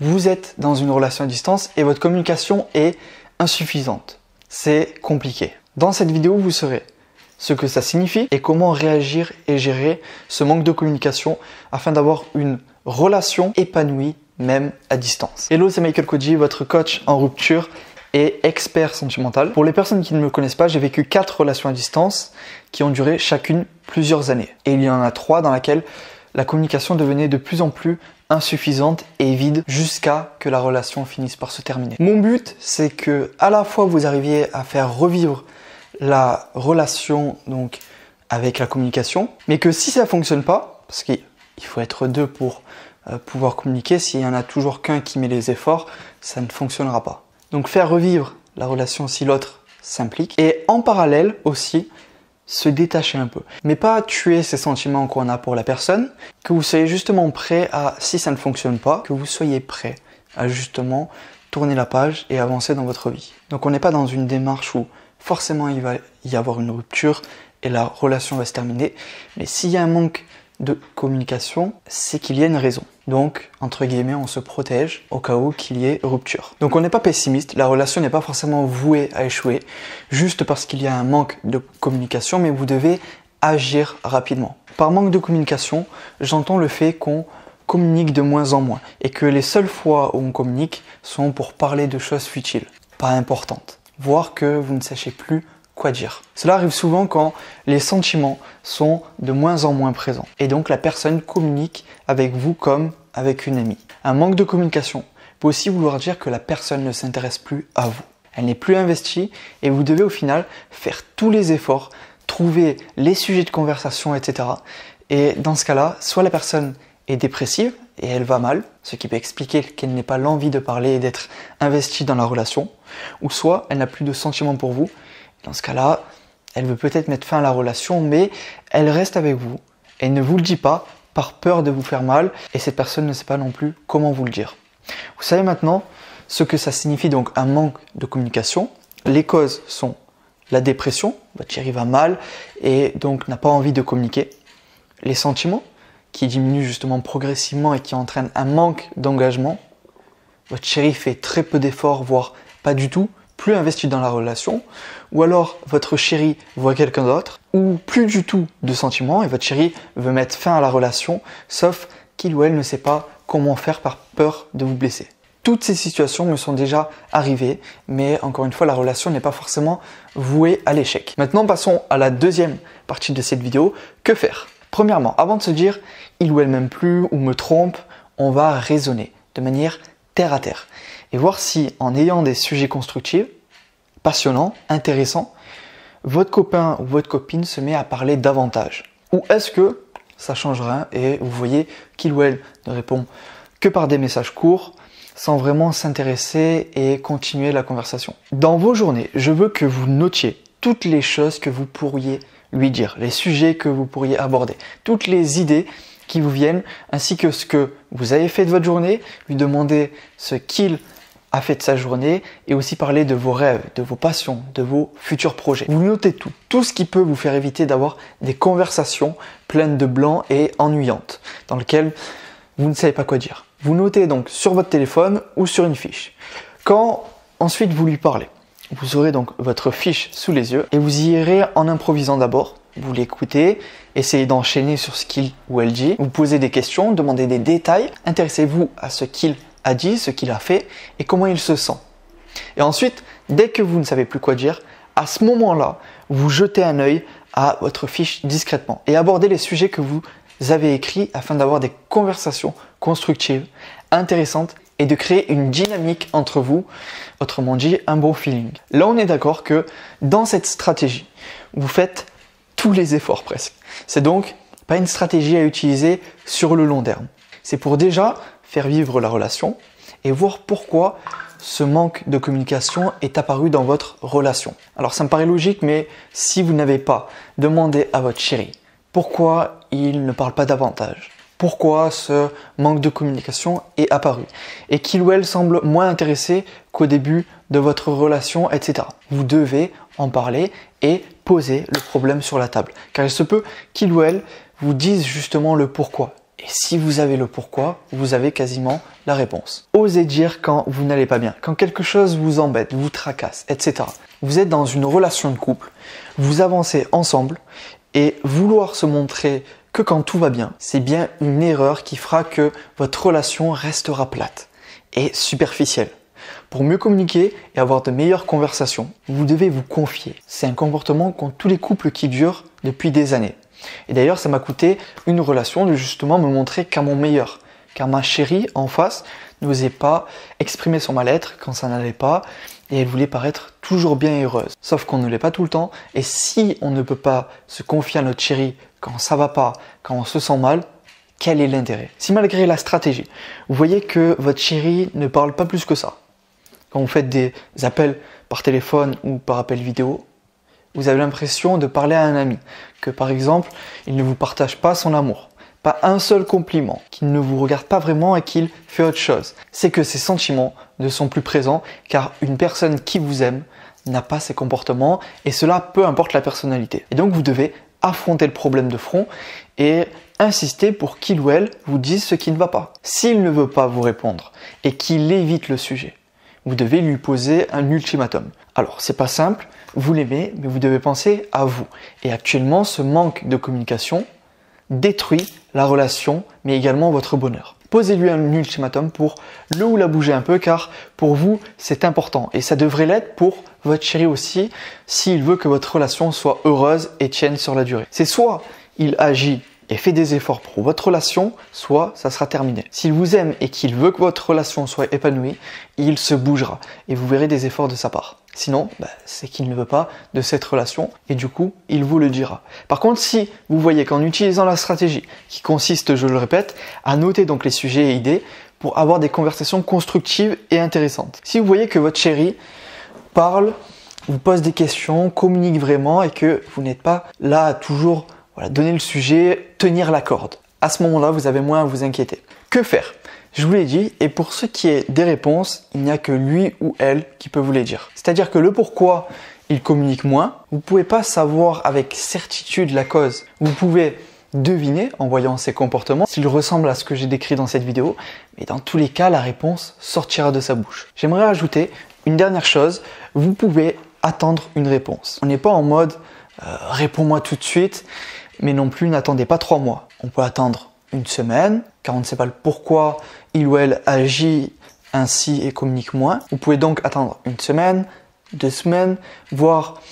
vous êtes dans une relation à distance et votre communication est insuffisante. C'est compliqué. Dans cette vidéo, vous saurez ce que ça signifie et comment réagir et gérer ce manque de communication afin d'avoir une relation épanouie même à distance. Hello, c'est Michael Koji, votre coach en rupture et expert sentimental. Pour les personnes qui ne me connaissent pas, j'ai vécu 4 relations à distance qui ont duré chacune plusieurs années. Et il y en a 3 dans lesquelles la communication devenait de plus en plus insuffisante et vide jusqu'à que la relation finisse par se terminer. Mon but, c'est que à la fois vous arriviez à faire revivre la relation donc avec la communication, mais que si ça fonctionne pas, parce qu'il faut être 2 pour pouvoir communiquer, s'il y en a toujours qu'un qui met les efforts, ça ne fonctionnera pas. Donc faire revivre la relation si l'autre s'implique et en parallèle aussi se détacher un peu. Mais pas tuer ces sentiments qu'on a pour la personne, que vous soyez justement prêt à, si ça ne fonctionne pas, que vous soyez prêt à justement tourner la page et avancer dans votre vie. Donc on n'est pas dans une démarche où forcément il va y avoir une rupture et la relation va se terminer, mais s'il y a un manque de communication, c'est qu'il y a une raison. Donc, entre guillemets, on se protège au cas où qu'il y ait rupture. Donc on n'est pas pessimiste, la relation n'est pas forcément vouée à échouer, juste parce qu'il y a un manque de communication, mais vous devez agir rapidement. Par manque de communication, j'entends le fait qu'on communique de moins en moins, et que les seules fois où on communique sont pour parler de choses futiles, pas importantes, voire que vous ne sachez plus quoi dire. Cela arrive souvent quand les sentiments sont de moins en moins présents et donc la personne communique avec vous comme avec une amie. Un manque de communication peut aussi vouloir dire que la personne ne s'intéresse plus à vous. Elle n'est plus investie et vous devez au final faire tous les efforts, trouver les sujets de conversation, etc. Et dans ce cas-là, soit la personne est dépressive et elle va mal, ce qui peut expliquer qu'elle n'ait pas l'envie de parler et d'être investie dans la relation, ou soit elle n'a plus de sentiments pour vous. Dans ce cas-là, elle veut peut-être mettre fin à la relation, mais elle reste avec vous et ne vous le dit pas par peur de vous faire mal et cette personne ne sait pas non plus comment vous le dire. Vous savez maintenant ce que ça signifie donc un manque de communication. Les causes sont la dépression, votre chéri va mal et donc n'a pas envie de communiquer. Les sentiments qui diminuent justement progressivement et qui entraînent un manque d'engagement. Votre chéri fait très peu d'efforts, voire pas du tout, plus investi dans la relation, ou alors votre chéri voit quelqu'un d'autre, ou plus du tout de sentiments et votre chéri veut mettre fin à la relation, sauf qu'il ou elle ne sait pas comment faire par peur de vous blesser. Toutes ces situations me sont déjà arrivées, mais encore une fois, la relation n'est pas forcément vouée à l'échec. Maintenant, passons à la deuxième partie de cette vidéo. Que faire ? Premièrement, avant de se dire « il ou elle m'aime plus » ou « me trompe », on va raisonner de manière terre à terre et voir si, en ayant des sujets constructifs, passionnants, intéressants, votre copain ou votre copine se met à parler davantage. Ou est-ce que ça change rien et vous voyez qu'il ou elle ne répond que par des messages courts, sans vraiment s'intéresser et continuer la conversation. Dans vos journées, je veux que vous notiez toutes les choses que vous pourriez lui dire, les sujets que vous pourriez aborder, toutes les idées qui vous viennent, ainsi que ce que vous avez fait de votre journée, lui demander ce qu'il a fait de sa journée et aussi parler de vos rêves, de vos passions, de vos futurs projets. Vous notez tout ce qui peut vous faire éviter d'avoir des conversations pleines de blanc et ennuyantes, dans lesquelles vous ne savez pas quoi dire. Vous notez donc sur votre téléphone ou sur une fiche. Quand ensuite vous lui parlez, vous aurez donc votre fiche sous les yeux et vous y irez en improvisant d'abord. Vous l'écoutez, essayez d'enchaîner sur ce qu'il ou elle dit, vous posez des questions, demandez des détails, intéressez-vous à ce qu'il a dit, ce qu'il a fait et comment il se sent. Et ensuite, dès que vous ne savez plus quoi dire, à ce moment-là, vous jetez un œil à votre fiche discrètement et abordez les sujets que vous avez écrits afin d'avoir des conversations constructives, intéressantes et de créer une dynamique entre vous, autrement dit un bon feeling. Là, on est d'accord que dans cette stratégie, vous faites tous les efforts presque. C'est donc pas une stratégie à utiliser sur le long terme. C'est pour déjà faire vivre la relation et voir pourquoi ce manque de communication est apparu dans votre relation. Alors ça me paraît logique, mais si vous n'avez pas demandé à votre chéri pourquoi il ne parle pas davantage, pourquoi ce manque de communication est apparu et qu'il ou elle semble moins intéressé qu'au début de votre relation, etc. Vous devez en parler et poser le problème sur la table. Car il se peut qu'il ou elle vous dise justement le pourquoi. Et si vous avez le pourquoi, vous avez quasiment la réponse. Osez dire quand vous n'allez pas bien, quand quelque chose vous embête, vous tracasse, etc. Vous êtes dans une relation de couple, vous avancez ensemble et vouloir se montrer que quand tout va bien, c'est bien une erreur qui fera que votre relation restera plate et superficielle. Pour mieux communiquer et avoir de meilleures conversations, vous devez vous confier. C'est un comportement qu'ont tous les couples qui durent depuis des années. Et d'ailleurs, ça m'a coûté une relation de justement me montrer qu'à mon meilleur. Car ma chérie en face n'osait pas exprimer son mal-être quand ça n'allait pas et elle voulait paraître toujours bien et heureuse. Sauf qu'on ne l'est pas tout le temps et si on ne peut pas se confier à notre chérie quand ça va pas, quand on se sent mal, quel est l'intérêt? Si malgré la stratégie, vous voyez que votre chérie ne parle pas plus que ça, quand vous faites des appels par téléphone ou par appel vidéo, vous avez l'impression de parler à un ami, que par exemple, il ne vous partage pas son amour, pas un seul compliment, qu'il ne vous regarde pas vraiment et qu'il fait autre chose. C'est que ces sentiments ne sont plus présents car une personne qui vous aime n'a pas ces comportements et cela peu importe la personnalité. Et donc vous devez affronter le problème de front et insister pour qu'il ou elle vous dise ce qui ne va pas. S'il ne veut pas vous répondre et qu'il évite le sujet, vous devez lui poser un ultimatum. Alors, c'est pas simple, vous l'aimez, mais vous devez penser à vous. Et actuellement, ce manque de communication détruit la relation, mais également votre bonheur. Posez-lui un ultimatum pour le ou la bouger un peu, car pour vous, c'est important. Et ça devrait l'être pour votre chéri aussi, s'il veut que votre relation soit heureuse et tienne sur la durée. C'est soit il agit et fait des efforts pour votre relation, soit ça sera terminé. S'il vous aime et qu'il veut que votre relation soit épanouie, il se bougera et vous verrez des efforts de sa part. Sinon, c'est qu'il ne veut pas de cette relation et du coup, il vous le dira. Par contre, si vous voyez qu'en utilisant la stratégie, qui consiste, je le répète, à noter donc les sujets et idées pour avoir des conversations constructives et intéressantes. Si vous voyez que votre chéri parle, vous pose des questions, communique vraiment et que vous n'êtes pas là à toujours donner le sujet, tenir la corde. À ce moment-là, vous avez moins à vous inquiéter. Que faire? Je vous l'ai dit, et pour ce qui est des réponses, il n'y a que lui ou elle qui peut vous les dire. C'est-à-dire que le pourquoi il communique moins, vous ne pouvez pas savoir avec certitude la cause. Vous pouvez deviner en voyant ses comportements s'il ressemble à ce que j'ai décrit dans cette vidéo, mais dans tous les cas, la réponse sortira de sa bouche. J'aimerais ajouter une dernière chose, vous pouvez attendre une réponse. On n'est pas en mode réponds-moi tout de suite, mais non plus n'attendez pas 3 mois. On peut attendre une semaine, car on ne sait pas le pourquoi il ou elle agit ainsi et communique moins. Vous pouvez donc attendre une semaine, 2 semaines, voire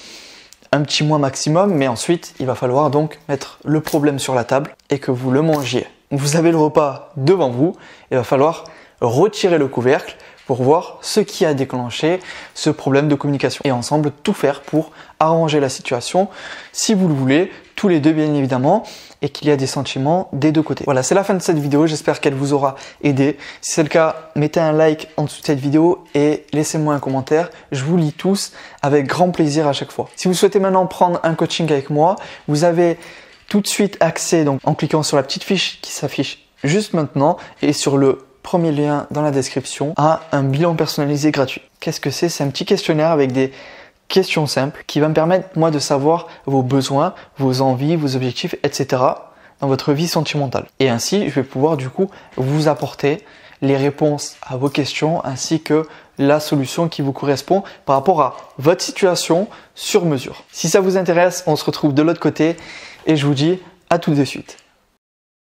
un petit mois maximum, mais ensuite il va falloir donc mettre le problème sur la table et que vous le mangiez. Vous avez le repas devant vous, il va falloir retirer le couvercle pour voir ce qui a déclenché ce problème de communication et ensemble tout faire pour arranger la situation si vous le voulez, tous les deux bien évidemment, et qu'il y a des sentiments des deux côtés. Voilà, c'est la fin de cette vidéo, j'espère qu'elle vous aura aidé. Si c'est le cas, mettez un like en dessous de cette vidéo et laissez-moi un commentaire, je vous lis tous avec grand plaisir à chaque fois. Si vous souhaitez maintenant prendre un coaching avec moi, vous avez tout de suite accès donc en cliquant sur la petite fiche qui s'affiche juste maintenant et sur le premier lien dans la description à un bilan personnalisé gratuit. Qu'est-ce que c'est? C'est un petit questionnaire avec des questions simples qui va me permettre moi de savoir vos besoins, vos envies, vos objectifs, etc. dans votre vie sentimentale. Et ainsi, je vais pouvoir du coup vous apporter les réponses à vos questions ainsi que la solution qui vous correspond par rapport à votre situation sur mesure. Si ça vous intéresse, on se retrouve de l'autre côté et je vous dis à tout de suite.